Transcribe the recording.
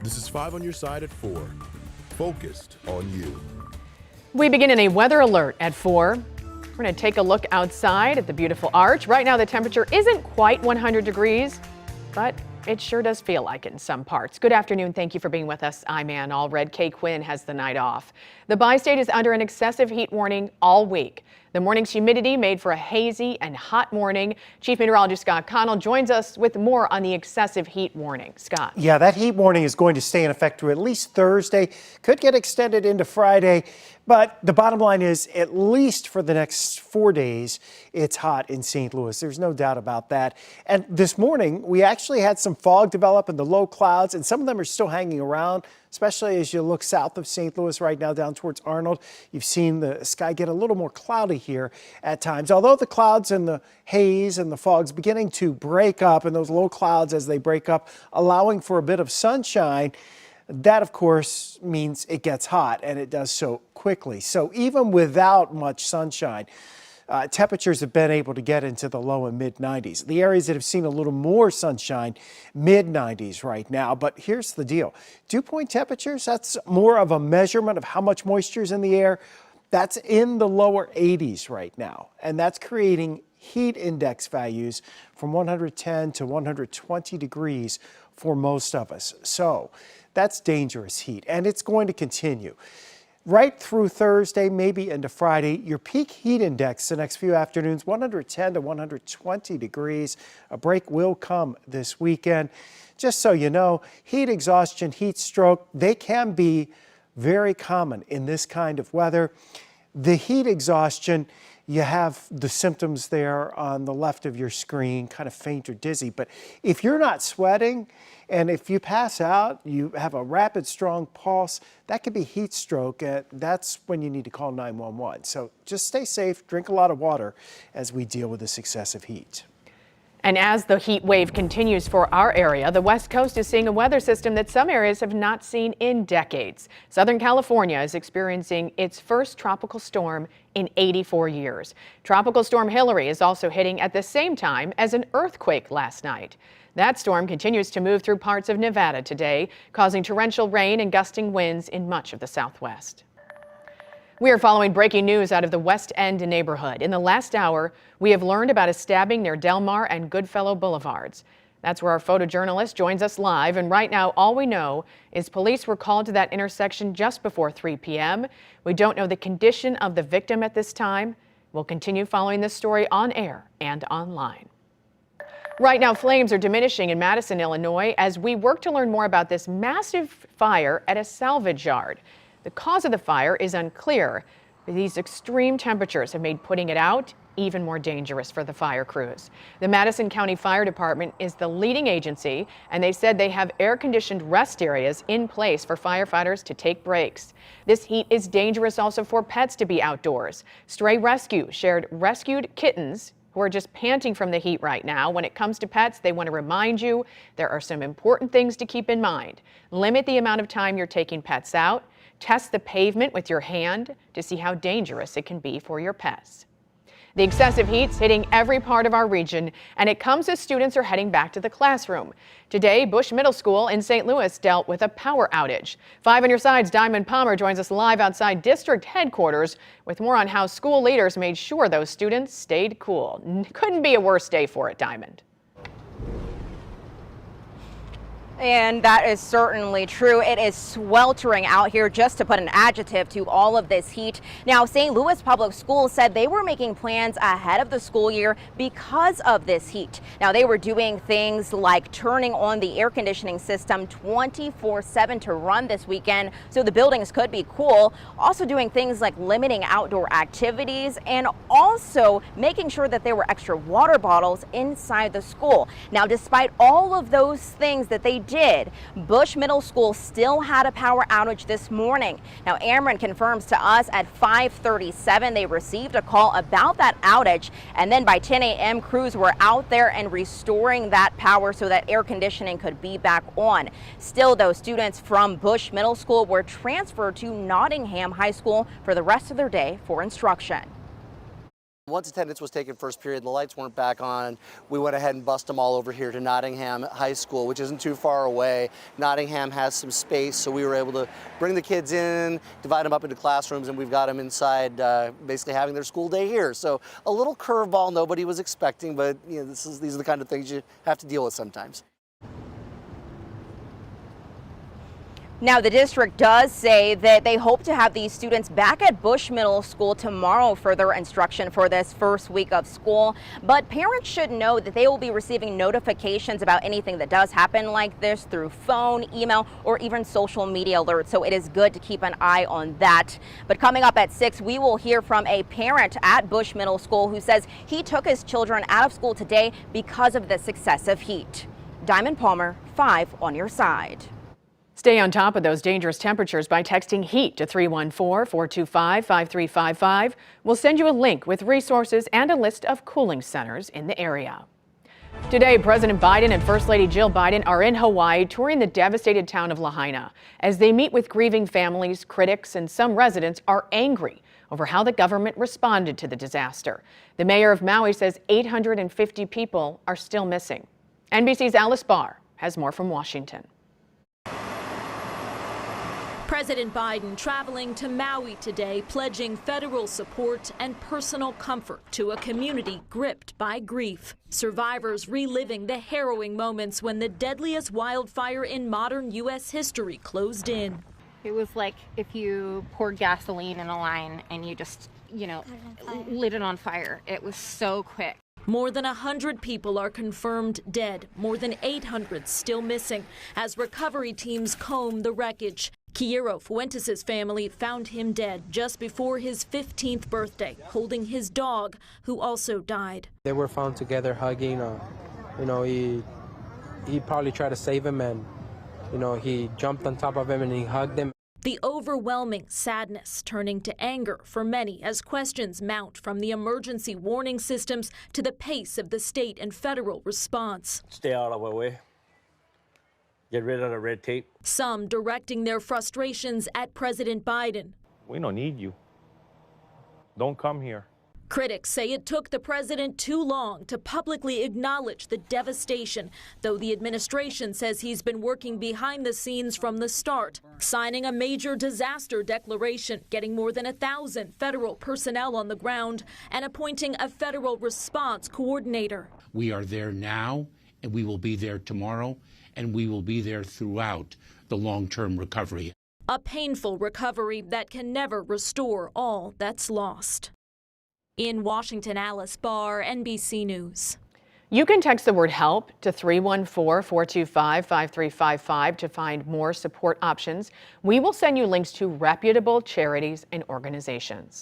This is 5 on your side at 4. Focused on you. We begin in a weather alert at 4. We're going to take a look outside at the beautiful arch. Right now the temperature isn't quite 100 degrees, but it sure does feel like it in some parts. Good afternoon. Thank you for being with us. I'm Ann Allred. Kay Quinn has the night off. The bi-state is under an excessive heat warning all week. The morning's humidity made for a hazy and hot morning. Chief Meteorologist Scott Connell joins us with more on the excessive heat warning. Scott. Yeah, that heat warning is going to stay in effect through at least Thursday. Could get extended into Friday. But the bottom line is, at least for the next 4 days, it's hot in St. Louis. There's no doubt about that. And this morning, we actually had some fog develop in the low clouds, and some of them are still hanging around, especially as you look south of St. Louis right now down towards Arnold. You've seen the sky get a little more cloudy here at times. Although the clouds and the haze and the fog's beginning to break up, and those low clouds as they break up, allowing for a bit of sunshine, that, of course, means it gets hot, and it does so quickly. So even without much sunshine, temperatures have been able to get into the low and mid 90s. The areas that have seen a little more sunshine, mid 90s right now. But here's the deal. Dew point temperatures, that's more of a measurement of how much moisture is in the air. That's in the lower 80s right now, and that's creating heat index values from 110 to 120 degrees for most of us. So that's dangerous heat, and it's going to continue right through Thursday, maybe into Friday. Your peak heat index the next few afternoons, 110 to 120 degrees. A break will come this weekend. Just so you know, heat exhaustion, heat stroke, they can be very common in this kind of weather. The heat exhaustion, you have the symptoms there on the left of your screen, kind of faint or dizzy. But if you're not sweating, and if you pass out, you have a rapid, strong pulse, that could be heat stroke. That's when you need to call 911. So just stay safe, drink a lot of water as we deal with this excessive heat. And as the heat wave continues for our area, the West Coast is seeing a weather system that some areas have not seen in decades. Southern California is experiencing its first tropical storm in 84 years. Tropical Storm Hilary is also hitting at the same time as an earthquake last night. That storm continues to move through parts of Nevada today, causing torrential rain and gusting winds in much of the Southwest. We are following breaking news out of the West End neighborhood. In the last hour, we have learned about a stabbing near Del Mar and Goodfellow Boulevards. That's where our photojournalist joins us live. And right now, all we know is police were called to that intersection just before 3 p.m. We don't know the condition of the victim at this time. We'll continue following this story on air and online. Right now, flames are diminishing in Madison, Illinois, as we work to learn more about this massive fire at a salvage yard. The cause of the fire is unclear. These extreme temperatures have made putting it out even more dangerous for the fire crews. The Madison County Fire Department is the leading agency, and they said they have air-conditioned rest areas in place for firefighters to take breaks. This heat is dangerous also for pets to be outdoors. Stray Rescue shared rescued kittens who are just panting from the heat right now. When it comes to pets, they want to remind you there are some important things to keep in mind. Limit the amount of time you're taking pets out. Test the pavement with your hand to see how dangerous it can be for your pets. The excessive heat's hitting every part of our region, and it comes as students are heading back to the classroom. Today, Bush Middle School in St. Louis dealt with a power outage. 5 on your side's Diamond Palmer joins us live outside district headquarters with more on how school leaders made sure those students stayed cool. Couldn't be a worse day for it, Diamond. And that is certainly true. It is sweltering out here, just to put an adjective to all of this heat. Now, St. Louis Public Schools said they were making plans ahead of the school year because of this heat. Now, they were doing things like turning on the air conditioning system 24/7 to run this weekend so the buildings could be cool. Also doing things like limiting outdoor activities and also making sure that there were extra water bottles inside the school. Now, despite all of those things that they did, Bush Middle School still had a power outage this morning. Now, Ameren confirms to us at 5:37 they received a call about that outage, and then by 10 a.m. crews were out there and restoring that power so that air conditioning could be back on. Still, though, students from Bush Middle School were transferred to Nottingham High School for the rest of their day for instruction. Once attendance was taken first period, the lights weren't back on, we went ahead and bussed them all over here to Nottingham High School, which isn't too far away. Nottingham has some space, so we were able to bring the kids in, divide them up into classrooms, and we've got them inside basically having their school day here. So a little curveball nobody was expecting, but you know, these are the kind of things you have to deal with sometimes. Now, the district does say that they hope to have these students back at Bush Middle School tomorrow for their instruction for this first week of school. But parents should know that they will be receiving notifications about anything that does happen like this through phone, email, or even social media alerts. So it is good to keep an eye on that. But coming up at 6, we will hear from a parent at Bush Middle School who says he took his children out of school today because of this excessive heat. Diamond Palmer, 5 on your side. Stay on top of those dangerous temperatures by texting HEAT to 314-425-5355. We'll send you a link with resources and a list of cooling centers in the area. Today, President Biden and First Lady Jill Biden are in Hawaii touring the devastated town of Lahaina. As they meet with grieving families, critics, and some residents are angry over how the government responded to the disaster. The mayor of Maui says 850 people are still missing. NBC's Alice Barr has more from Washington. President Biden traveling to Maui today, pledging federal support and personal comfort to a community gripped by grief. Survivors reliving the harrowing moments when the deadliest wildfire in modern U.S. history closed in. It was like if you poured gasoline in a line and you just, lit it on fire. It was so quick. More than 100 people are confirmed dead, more than 800 still missing, as recovery teams comb the wreckage. Kiero Fuentes' family found him dead just before his 15th birthday, holding his dog, who also died. They were found together hugging. He probably tried to save him, and he jumped on top of him and he hugged him. The overwhelming sadness turning to anger for many as questions mount from the emergency warning systems to the pace of the state and federal response. Stay out of our way. Get rid of the red tape. Some directing their frustrations at President Biden. We don't need you. Don't come here. Critics say it took the president too long to publicly acknowledge the devastation, though the administration says he's been working behind the scenes from the start, signing a major disaster declaration, getting more than 1,000 federal personnel on the ground, and appointing a federal response coordinator. We are there now, and we will be there tomorrow, and we will be there throughout the long-term recovery. A painful recovery that can never restore all that's lost. In Washington, Alice Barr, NBC News. You can text the word HELP to 314-425-5355 to find more support options. We will send you links to reputable charities and organizations.